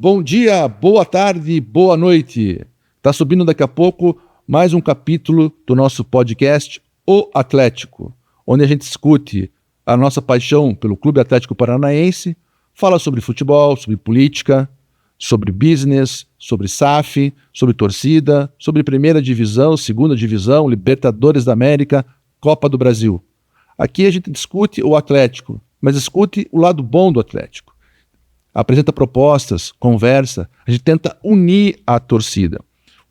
Bom dia, boa tarde, boa noite. Tá subindo daqui a pouco mais um capítulo do nosso podcast O Atlético, onde a gente discute a nossa paixão pelo Clube Atlético Paranaense, fala sobre futebol, sobre política, sobre business, sobre SAF, sobre torcida, sobre primeira divisão, segunda divisão, Libertadores da América, Copa do Brasil. Aqui a gente discute o Atlético, mas discute o lado bom do Atlético. Apresenta propostas, conversa, a gente tenta unir a torcida.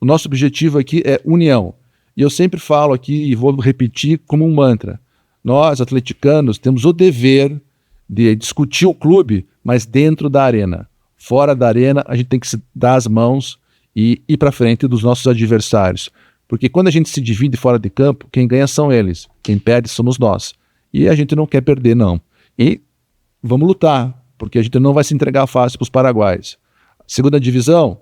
O nosso objetivo aqui é união. E eu sempre falo aqui e vou repetir como um mantra. Nós, atleticanos, temos o dever de discutir o clube, mas dentro da arena. Fora da arena, a gente tem que se dar as mãos e ir para frente dos nossos adversários. Porque quando a gente se divide fora de campo, quem ganha são eles, quem perde somos nós. E a gente não quer perder, não. E vamos lutar, porque a gente não vai se entregar fácil para os paraguaios. Segunda divisão,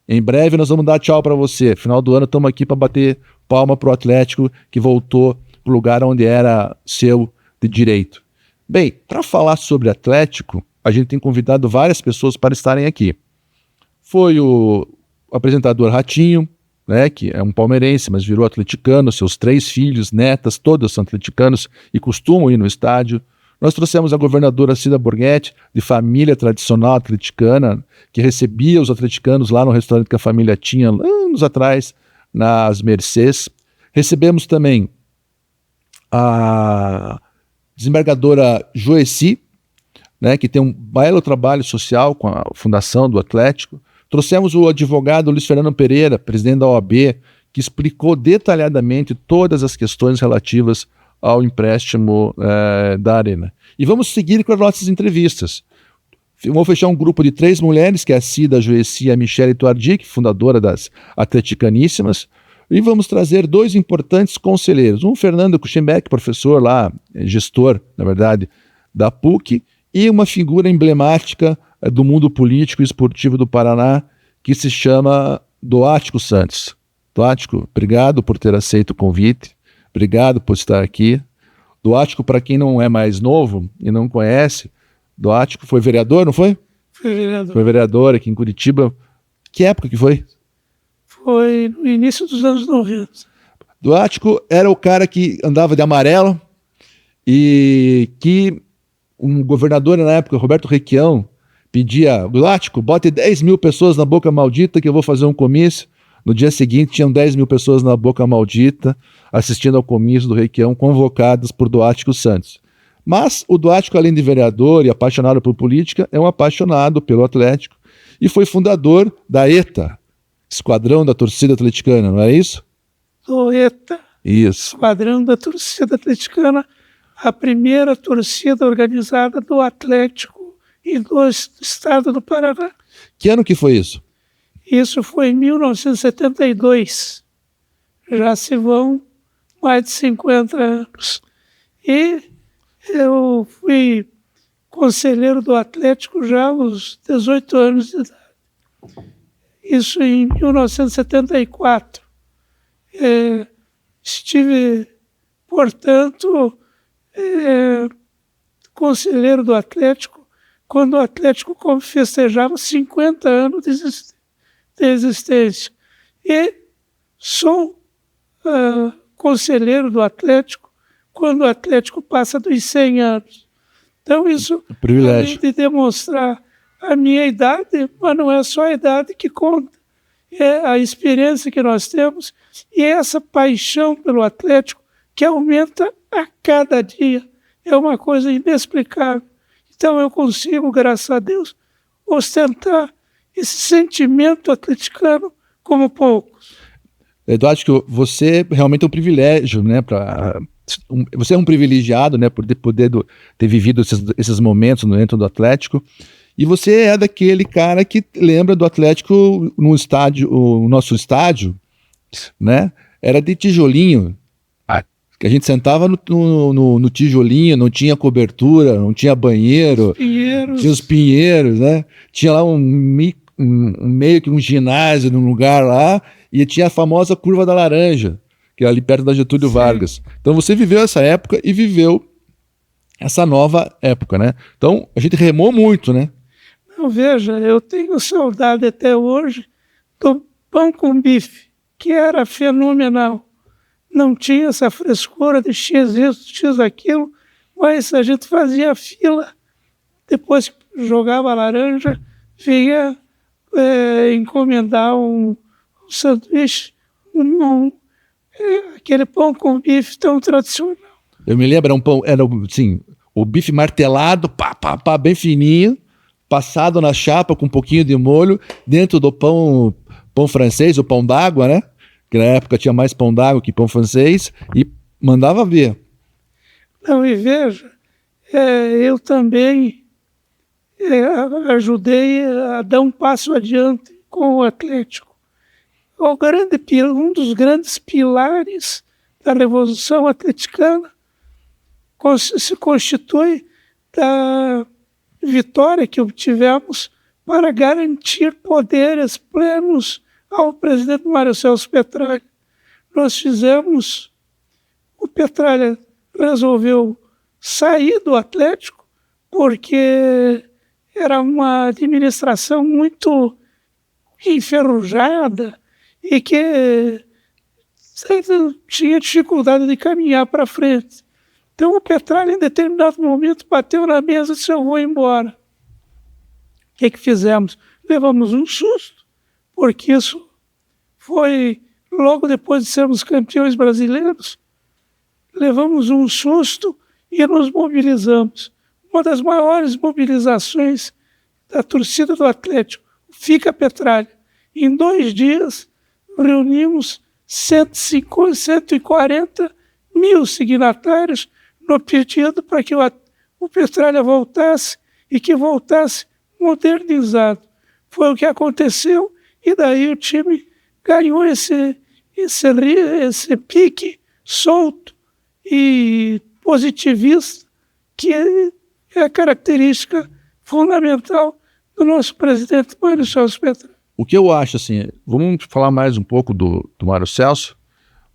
em breve nós vamos dar tchau para você. Final do ano estamos aqui para bater palma para o Atlético, que voltou para o lugar onde era seu de direito. Bem, para falar sobre Atlético, a gente tem convidado várias pessoas para estarem aqui. Foi o apresentador Ratinho, né, que é um palmeirense, mas virou atleticano, seus 3 filhos, netas, todos são atleticanos e costumam ir no estádio. Nós trouxemos a governadora Cida Borghetti, de família tradicional atleticana, que recebia os atleticanos lá no restaurante que a família tinha anos atrás, nas Mercês. Recebemos também a desembargadora Joeci, né, que tem um belo trabalho social com a fundação do Atlético. Trouxemos o advogado Luiz Fernando Pereira, presidente da OAB, que explicou detalhadamente todas as questões relativas ao empréstimo da Arena. E vamos seguir com as nossas entrevistas. Vou fechar um grupo de 3 mulheres, que é a Cida, a Joeci e a Michele Tuardic, fundadora das Atleticaníssimas. E vamos trazer 2 importantes conselheiros. Um, Fernando Kuchenbeck, professor lá, gestor, na verdade, da PUC, e uma figura emblemática do mundo político e esportivo do Paraná, que se chama Doático Santos. Doático, obrigado por ter aceito o convite, obrigado por estar aqui. Doático, para quem não é mais novo e não conhece, Doático foi vereador, não foi? Foi vereador. Foi vereador aqui em Curitiba. Que época que foi? Foi no início dos anos 90. Doático era o cara que andava de amarelo e que um governador na época, Roberto Requião, pedia: Doático, bote 10 mil pessoas na Boca Maldita que eu vou fazer um comício. No dia seguinte tinham 10 mil pessoas na Boca Maldita assistindo ao comício do Requião, convocadas por Doático Santos. Mas o Doático, além de vereador e apaixonado por política, é um apaixonado pelo Atlético e foi fundador da ETA, Esquadrão da Torcida Atleticana, não é isso? Do ETA, Isso. Esquadrão da Torcida Atleticana, a primeira torcida organizada do Atlético e do estado do Paraná. Que ano que foi isso? Isso foi em 1972. Já se vão mais de 50 anos. E eu fui conselheiro do Atlético já aos 18 anos de idade. Isso em 1974. Estive, portanto, conselheiro do Atlético quando o Atlético festejava 50 anos de existência. E sou conselheiro do Atlético quando o Atlético passa dos 100 anos. Então isso, Privilégio. além de demonstrar a minha idade, mas não é só a idade que conta, é a experiência que nós temos e essa paixão pelo Atlético que aumenta a cada dia. É uma coisa inexplicável. Então eu consigo, graças a Deus, ostentar esse sentimento atleticano como poucos. Eduardo, você realmente é um privilégio, né? Você é um privilegiado, né? Por poder ter vivido esses momentos dentro do Atlético. E você é daquele cara que lembra do Atlético no estádio, o nosso estádio, né? Era de tijolinho. Que a gente sentava no tijolinho, não tinha cobertura, não tinha banheiro. Tinha os pinheiros, né? Tinha lá meio que um ginásio num lugar lá, e tinha a famosa Curva da Laranja, que é ali perto da Getúlio Sim. Vargas. Então você viveu essa época e viveu essa nova época, né? Então a gente remou muito, né? Então, veja, eu tenho saudade até hoje do pão com bife, que era fenomenal. Não tinha essa frescura de X isso, X aquilo, mas a gente fazia fila. Depois que jogava a laranja, vinha encomendar um sanduíche, aquele pão com bife tão tradicional. Eu me lembro, era assim, o bife martelado, bem fininho, passado na chapa com um pouquinho de molho, dentro do pão francês, o pão d'água, né? Que na época tinha mais pão d'água que pão francês, e mandava ver. Não, e veja, eu também ajudei a dar um passo adiante com o Atlético. Um dos grandes pilares da Revolução Atleticana se constitui da vitória que obtivemos para garantir poderes plenos ao presidente Mário Celso Petralha. O Petralha resolveu sair do Atlético porque era uma administração muito enferrujada e que tinha dificuldade de caminhar para frente. Então o Petralha, em determinado momento, bateu na mesa e disse: eu vou embora. O que fizemos? Levamos um susto, porque isso foi logo depois de sermos campeões brasileiros. Levamos um susto e nos mobilizamos. Uma das maiores mobilizações da torcida do Atlético, Fica Petralha. Em 2 dias, reunimos 140 mil signatários no pedido para que o Petralha voltasse e que voltasse modernizado. Foi o que aconteceu e daí o time ganhou esse pique solto e positivista que é a característica fundamental do nosso presidente Mário Celso Petralha. O que eu acho, assim, vamos falar mais um pouco do Mário Celso,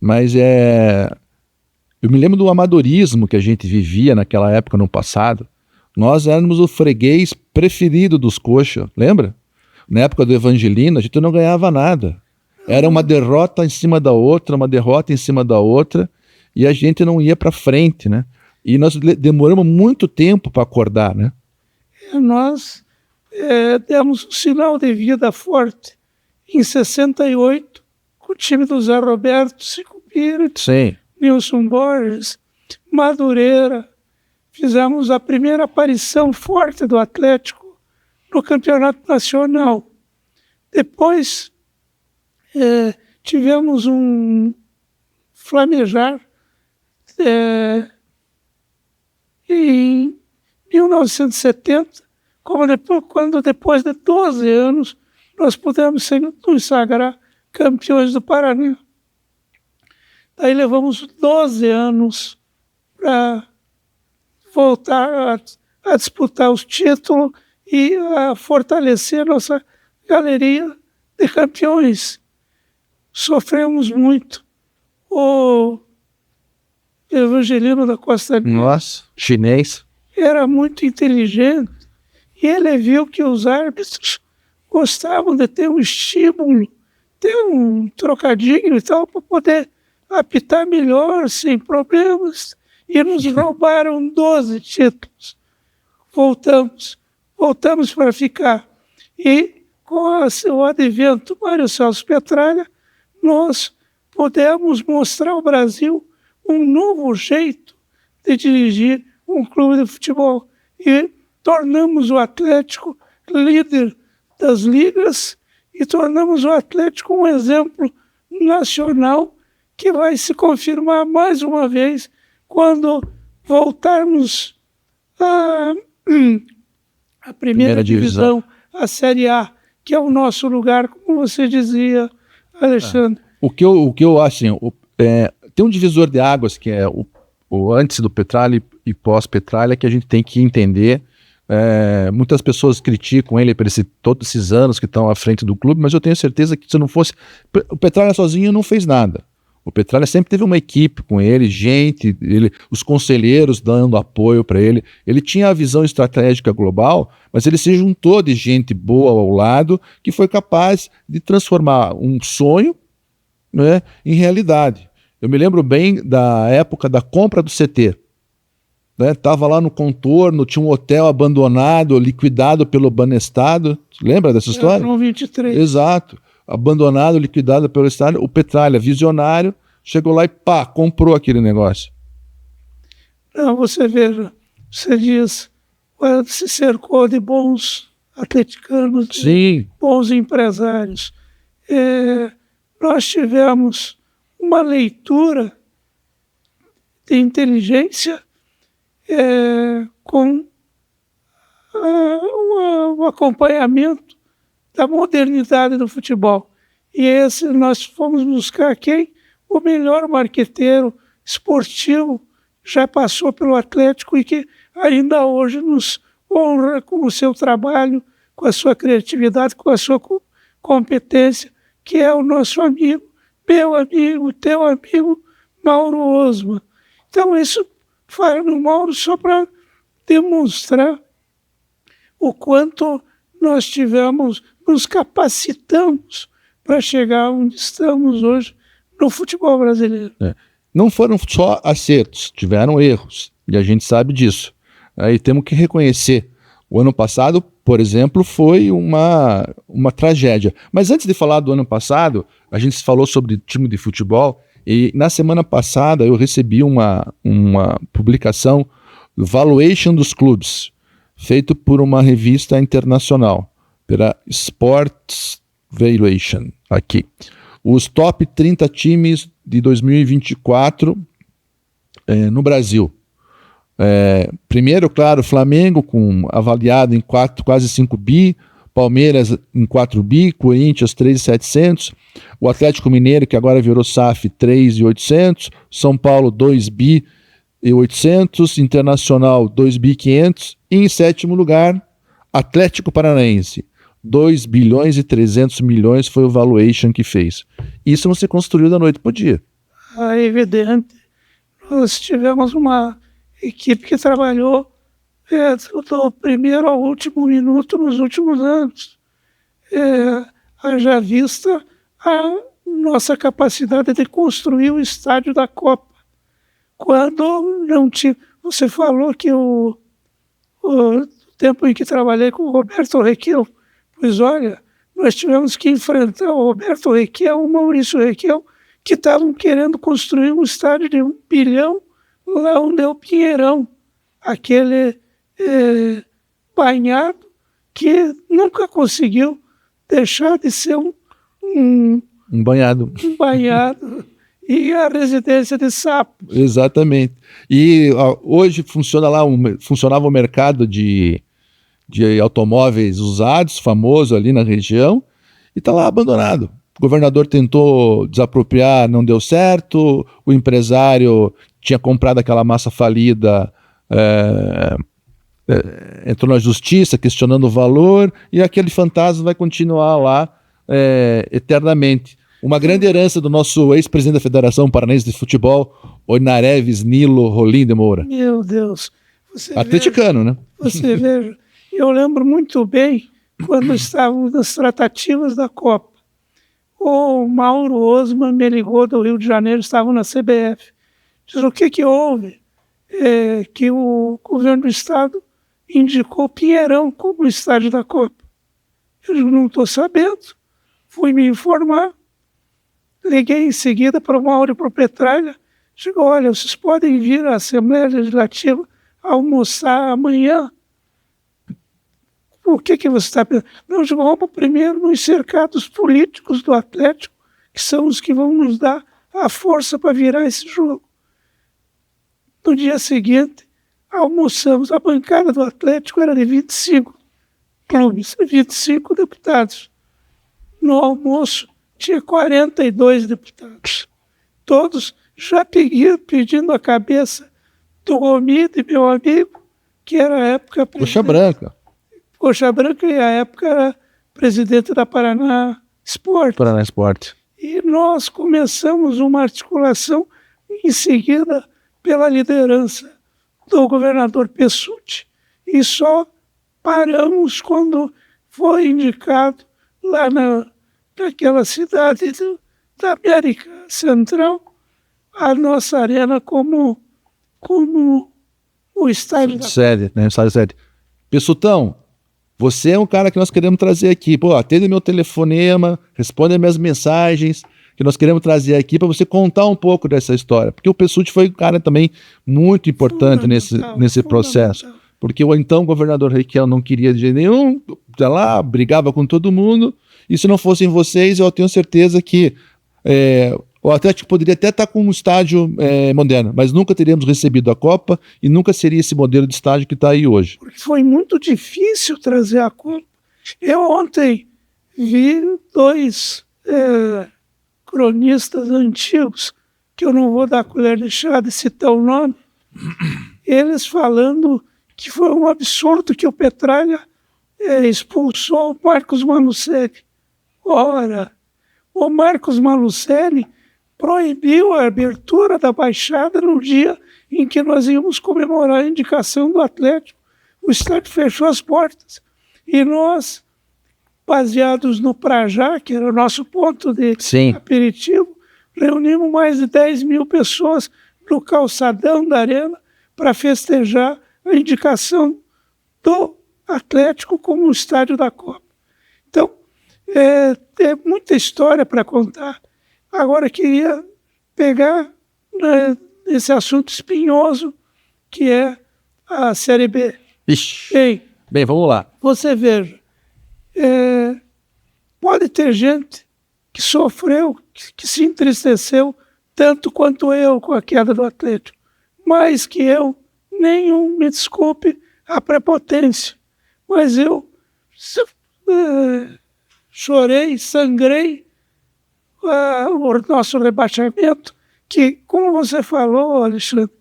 mas eu me lembro do amadorismo que a gente vivia naquela época, no passado. Nós éramos o freguês preferido dos coxa, lembra? Na época do Evangelino, a gente não ganhava nada. Era uma derrota em cima da outra, e a gente não ia para frente, né? E nós demoramos muito tempo para acordar, né? Nós demos um sinal de vida forte em 68, com o time do Zé Roberto, Cico Pires, Nilson Borges, Madureira. Fizemos a primeira aparição forte do Atlético no Campeonato Nacional. Depois tivemos um flamejar em 1970, quando depois de 12 anos nós pudemos nos sagrar campeões do Paraná. Daí levamos 12 anos para voltar a disputar os títulos e a fortalecer nossa galeria de campeões. Sofremos muito. O Evangelino da Costa Negra, nossa, chinês, era muito inteligente e ele viu que os árbitros gostavam de ter um estímulo, ter um trocadilho e tal, para poder apitar melhor, sem problemas, e nos roubaram 12 títulos. Voltamos para ficar. E com o advento do Mário Celso Petralha, nós pudemos mostrar ao Brasil um novo jeito de dirigir um clube de futebol. E tornamos o Atlético líder das ligas e tornamos o Atlético um exemplo nacional que vai se confirmar mais uma vez quando voltarmos à primeira divisão, a Série A, que é o nosso lugar, como você dizia, Alexandre. O que eu acho, assim, tem um divisor de águas que é o antes do Petralha e pós-Petralha, que a gente tem que entender. Muitas pessoas criticam ele por todos esses anos que estão à frente do clube, mas eu tenho certeza que se não fosse... O Petralha sozinho não fez nada. O Petralha sempre teve uma equipe com ele, gente, os conselheiros dando apoio para ele. Ele tinha a visão estratégica global, mas ele se juntou de gente boa ao lado que foi capaz de transformar um sonho, né, em realidade. Eu me lembro bem da época da compra do CT. Estava lá no contorno, tinha um hotel abandonado, liquidado pelo Banestado. Lembra dessa história? 23. Exato. Abandonado, liquidado pelo Estado. O Petralha, visionário, chegou lá e pá, comprou aquele negócio. Não, você veja, você diz, se cercou de bons atleticanos, Sim. Bons empresários. Nós tivemos uma leitura de inteligência com o acompanhamento da modernidade do futebol. E nós fomos buscar quem? O melhor marqueteiro esportivo, já passou pelo Atlético e que ainda hoje nos honra com o seu trabalho, com a sua criatividade, com a sua competência, que é o nosso amigo, meu amigo, teu amigo, Mauro Osma. Então isso fala no Mauro só para demonstrar o quanto nós nos capacitamos para chegar onde estamos hoje no futebol brasileiro. Não foram só acertos, tiveram erros, e a gente sabe disso. Aí temos que reconhecer. O ano passado, por exemplo, foi uma tragédia. Mas antes de falar do ano passado, a gente falou sobre time de futebol, e na semana passada eu recebi uma publicação, Valuation dos clubes, feito por uma revista internacional, pela Sports Valuation, aqui. Os top 30 times de 2024 no Brasil. Primeiro, claro, Flamengo, avaliado em quase 5 bi, Palmeiras em 4 bi, Corinthians 3.700, o Atlético Mineiro, que agora virou SAF, 3.800, São Paulo 2 bi e 800, Internacional 2 bi 500, e em sétimo lugar, Atlético Paranaense, 2 bilhões e 300 milhões foi o valuation que fez. Isso não se construiu da noite para o dia. É evidente. Nós tivemos uma equipe que trabalhou do primeiro ao último minuto nos últimos anos. Haja vista a nossa capacidade de construir o estádio da Copa. Quando não tinha... Você falou que o tempo em que trabalhei com o Roberto Requião, pois olha, nós tivemos que enfrentar o Roberto Requião, o Maurício Requião, que estavam querendo construir um estádio de 1 bilhão lá onde é o Pinheirão, aquele banhado que nunca conseguiu deixar de ser um banhado. Um banhado e a residência de sapos. Exatamente. E hoje funcionava o mercado de automóveis usados, famoso ali na região, e está lá abandonado. O governador tentou desapropriar, não deu certo, o empresário tinha comprado aquela massa falida, entrou na justiça questionando o valor, e aquele fantasma vai continuar lá eternamente. Uma grande herança do nosso ex-presidente da Federação Paranaense de Futebol, Oinareves Nilo Rolim de Moura. Meu Deus. Atleticano, né? Você veja, eu lembro muito bem quando estávamos nas tratativas da Copa. O Mauro Osma me ligou do Rio de Janeiro, estavam na CBF. Diz, o que houve? Que o governo do estado indicou Pinheirão como estádio da Copa. Eu digo, não estou sabendo. Fui me informar. Liguei em seguida para o Mauro e para o Petralha. Digo, olha, vocês podem vir à Assembleia Legislativa almoçar amanhã. O que você está pensando? Nós vamos primeiro nos cercados políticos do Atlético, que são os que vão nos dar a força para virar esse jogo. No dia seguinte, almoçamos. A bancada do Atlético era de 25 clubes, 25 deputados. No almoço, tinha 42 deputados. Todos já pedindo a cabeça do Romide, meu amigo, que era a época... Coxa Branca. Coxa Branca, e a época era presidente da Paraná Sport. Paraná Sport. E nós começamos uma articulação em seguida pela liderança do governador Pessutti. E só paramos quando foi indicado lá naquela cidade da América Central a nossa arena como o estádio da Sede, né? Estádio sede. Pessutão, você é um cara que nós queremos trazer aqui. Pô, atende meu telefonema, responde as minhas mensagens, que nós queremos trazer aqui para você contar um pouco dessa história. Porque o Pessutti foi um cara também muito importante nesse processo. Porque o então governador Requião não queria de jeito nenhum, tá lá, brigava com todo mundo. E se não fossem vocês, eu tenho certeza que o Atlético poderia até estar com um estádio moderno, mas nunca teríamos recebido a Copa e nunca seria esse modelo de estádio que está aí hoje. Porque foi muito difícil trazer a Copa. Eu ontem vi dois cronistas antigos, que eu não vou dar colher de chá de citar o nome, eles falando que foi um absurdo que o Petralha expulsou o Marcos Malucelli. Ora, o Marcos Malucelli proibiu a abertura da Baixada no dia em que nós íamos comemorar a indicação do Atlético. O estádio fechou as portas. E nós, baseados no Prajá, que era o nosso ponto de aperitivo, reunimos mais de 10 mil pessoas no calçadão da arena para festejar a indicação do Atlético como o estádio da Copa. Então, tem muita história para contar. Agora, queria pegar esse assunto espinhoso que é a Série B. Ixi. Bem, vamos lá. Você veja, pode ter gente que sofreu, que se entristeceu tanto quanto eu com a queda do Atlético, mais que eu, nenhum, me desculpe a prepotência, mas eu chorei, sangrei o nosso rebaixamento, que, como você falou, Alexandre,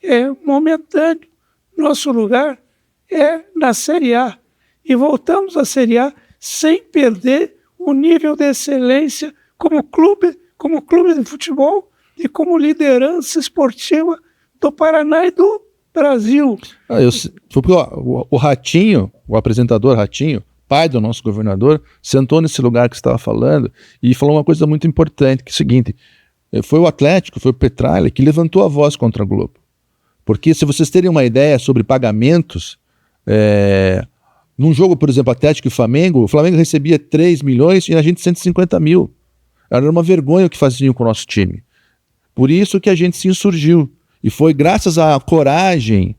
é momentâneo. Nosso lugar é na Série A. E voltamos à Série A sem perder o nível de excelência como clube de futebol e como liderança esportiva do Paraná e do Brasil. O Ratinho, o apresentador Ratinho, pai do nosso governador, sentou nesse lugar que você estava falando e falou uma coisa muito importante, que é o seguinte: foi o Atlético, foi o Petralha que levantou a voz contra a Globo. Porque, se vocês terem uma ideia sobre pagamentos, num jogo, por exemplo, Atlético e Flamengo, o Flamengo recebia 3 milhões e a gente 150 mil. Era uma vergonha o que faziam com o nosso time. Por isso que a gente se insurgiu. E foi graças à coragem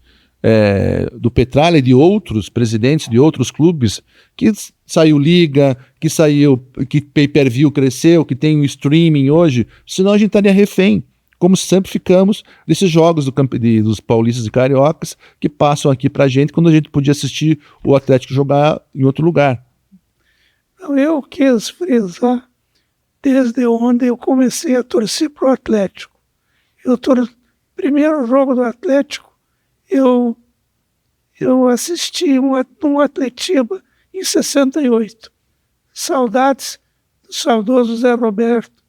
do Petralha e de outros presidentes de outros clubes que saiu Liga, que pay-per-view cresceu, que tem o streaming hoje, senão a gente estaria refém, como sempre ficamos desses jogos dos paulistas e cariocas que passam aqui pra gente quando a gente podia assistir o Atlético jogar em outro lugar. Eu quis frisar desde onde eu comecei a torcer pro Atlético. Primeiro jogo do Atlético, eu assisti um Atletiba em 68. Saudades do saudoso Zé Roberto.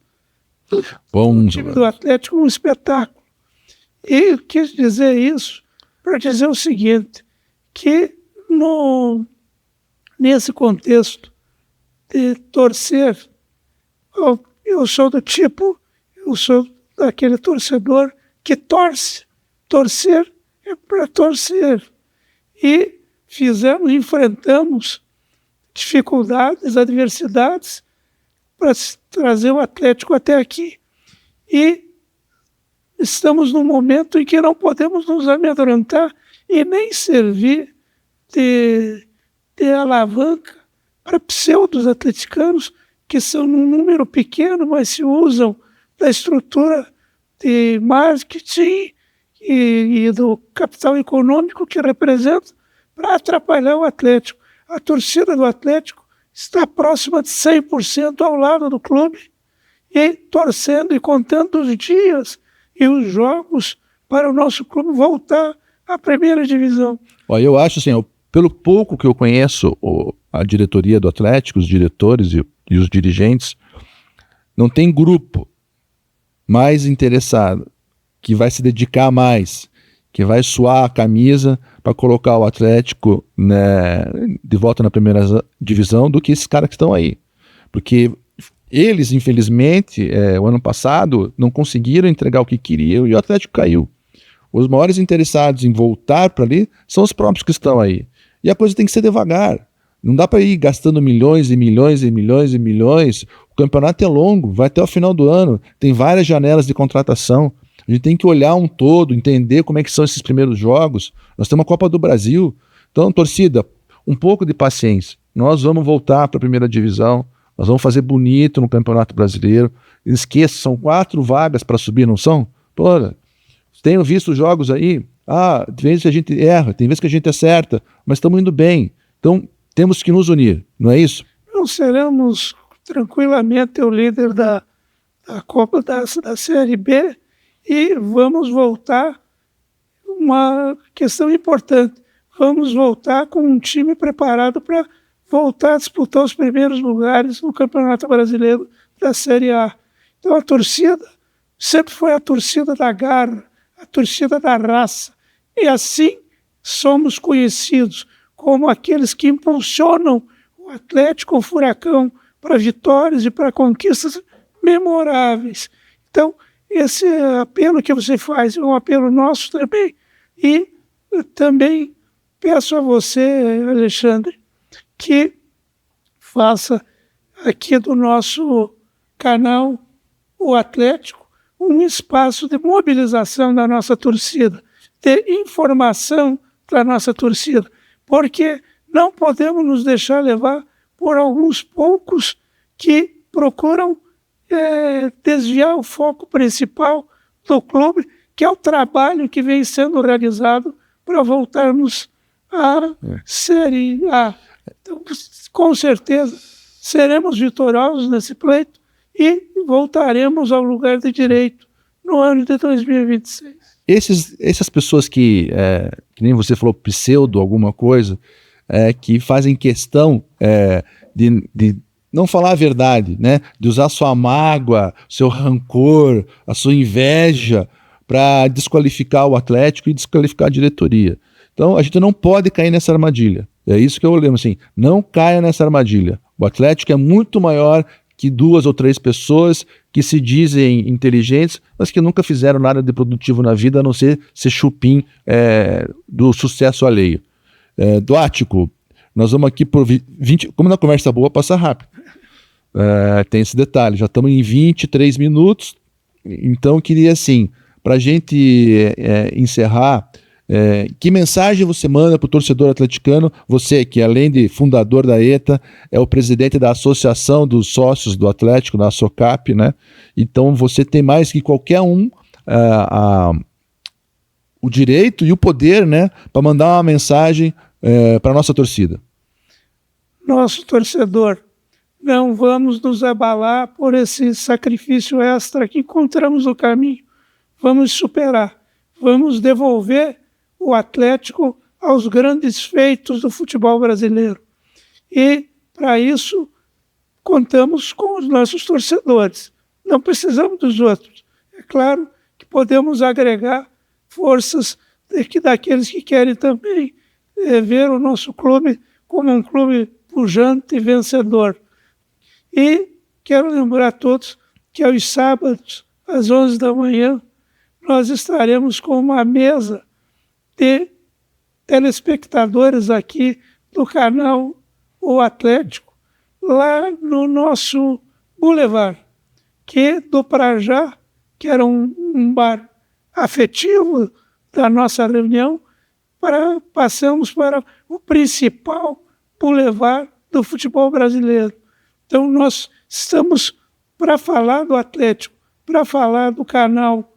Bom, o time do Atlético, um espetáculo. E quis dizer isso para dizer o seguinte, que nesse contexto de torcer, eu sou daquele torcedor que torce. Torcer é para torcer. E enfrentamos dificuldades, adversidades para trazer o Atlético até aqui. E estamos num momento em que não podemos nos amedrontar e nem servir de alavanca para pseudos atleticanos que são num número pequeno, mas se usam da estrutura de marketing e do capital econômico que representa para atrapalhar o Atlético. A torcida do Atlético está próxima de 100% ao lado do clube e torcendo e contando os dias e os jogos para o nosso clube voltar à primeira divisão. Eu acho assim, pelo pouco que eu conheço a diretoria do Atlético, os diretores e os dirigentes, não tem grupo mais interessado, que vai se dedicar mais, que vai suar a camisa para colocar o Atlético, né, de volta na primeira divisão, do que esses caras que estão aí. Porque eles, infelizmente, o ano passado, não conseguiram entregar o que queriam e o Atlético caiu. Os maiores interessados em voltar para ali são os próprios que estão aí. E a coisa tem que ser devagar. Não dá para ir gastando milhões e milhões e milhões e milhões. O campeonato é longo, vai até o final do ano. Tem várias janelas de contratação. A gente tem que olhar um todo, entender como é que são esses primeiros jogos. Nós temos a Copa do Brasil. Então, torcida, um pouco de paciência. Nós vamos voltar para a primeira divisão. Nós vamos fazer bonito no Campeonato Brasileiro. Esqueça, são 4 vagas para subir, não são? Pô, tenho visto jogos aí, tem vezes que a gente erra, tem vezes que a gente acerta, mas estamos indo bem. Então, temos que nos unir, não é isso? Não seremos tranquilamente o líder da Copa da Série B e vamos voltar, uma questão importante, vamos voltar com um time preparado para voltar a disputar os primeiros lugares no Campeonato Brasileiro da Série A. Então a torcida sempre foi a torcida da garra, a torcida da raça. E assim somos conhecidos como aqueles que impulsionam o Atlético, o Furacão, para vitórias e para conquistas memoráveis. Então, esse apelo que você faz é um apelo nosso também. E eu também peço a você, Alexandre, que faça aqui do nosso canal O Atlético um espaço de mobilização da nossa torcida, de informação da nossa torcida, porque não podemos nos deixar levar por alguns poucos que procuram desviar o foco principal do clube, que é o trabalho que vem sendo realizado para voltarmos à Série A. Então, com certeza, seremos vitoriosos nesse pleito e voltaremos ao lugar de direito no ano de 2026. Essas pessoas que nem você falou, pseudo alguma coisa, que fazem questão de não falar a verdade, né? De usar sua mágoa, seu rancor, a sua inveja para desqualificar o Atlético e desqualificar a diretoria. Então a gente não pode cair nessa armadilha. É isso que eu lembro, assim, não caia nessa armadilha. O Atlético é muito maior que 2 ou 3 pessoas que se dizem inteligentes, mas que nunca fizeram nada de produtivo na vida, a não ser chupim do sucesso alheio. Duático, nós vamos aqui por 20... Como na conversa boa, passa rápido. Tem esse detalhe, já estamos em 23 minutos, então eu queria, assim, para a gente encerrar, que mensagem você manda para o torcedor atleticano, você que além de fundador da ETA, é o presidente da Associação dos Sócios do Atlético, da ASOCAP, né? Então você tem mais que qualquer um o direito e o poder, né, para mandar uma mensagem para a nossa torcida. Nosso torcedor, não vamos nos abalar por esse sacrifício extra que encontramos no caminho. Vamos superar, vamos devolver o Atlético aos grandes feitos do futebol brasileiro. E, para isso, contamos com os nossos torcedores. Não precisamos dos outros. É claro que podemos agregar forças daqueles que querem também ver o nosso clube como um clube pujante e vencedor. E quero lembrar a todos que aos sábados, às 11 da manhã, nós estaremos com uma mesa de telespectadores aqui do canal O Atlético, lá no nosso Boulevard, que do Prajá, que era um bar afetivo da nossa reunião, passamos para o principal Boulevard do futebol brasileiro. Então nós estamos para falar do Atlético, para falar do canal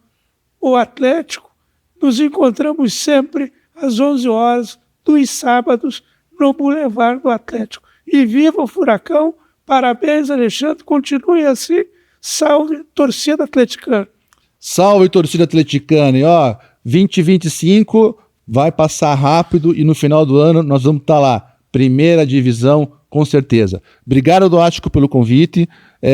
O Atlético. Nos encontramos sempre às 11 horas dos sábados no Boulevard do Atlético. E viva o Furacão! Parabéns, Alexandre. Continue assim. Salve, torcida atleticana. Salve, torcida atleticana. E 2025 vai passar rápido e no final do ano nós vamos estar lá. Primeira divisão Com certeza. Obrigado, Doático, pelo convite.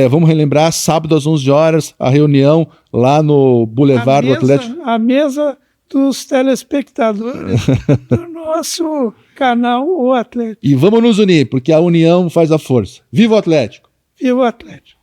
Vamos relembrar, sábado às 11 horas, a reunião lá no Boulevard do Atlético. A mesa dos telespectadores do nosso canal O Atlético. E vamos nos unir, porque a união faz a força. Viva o Atlético! Viva o Atlético!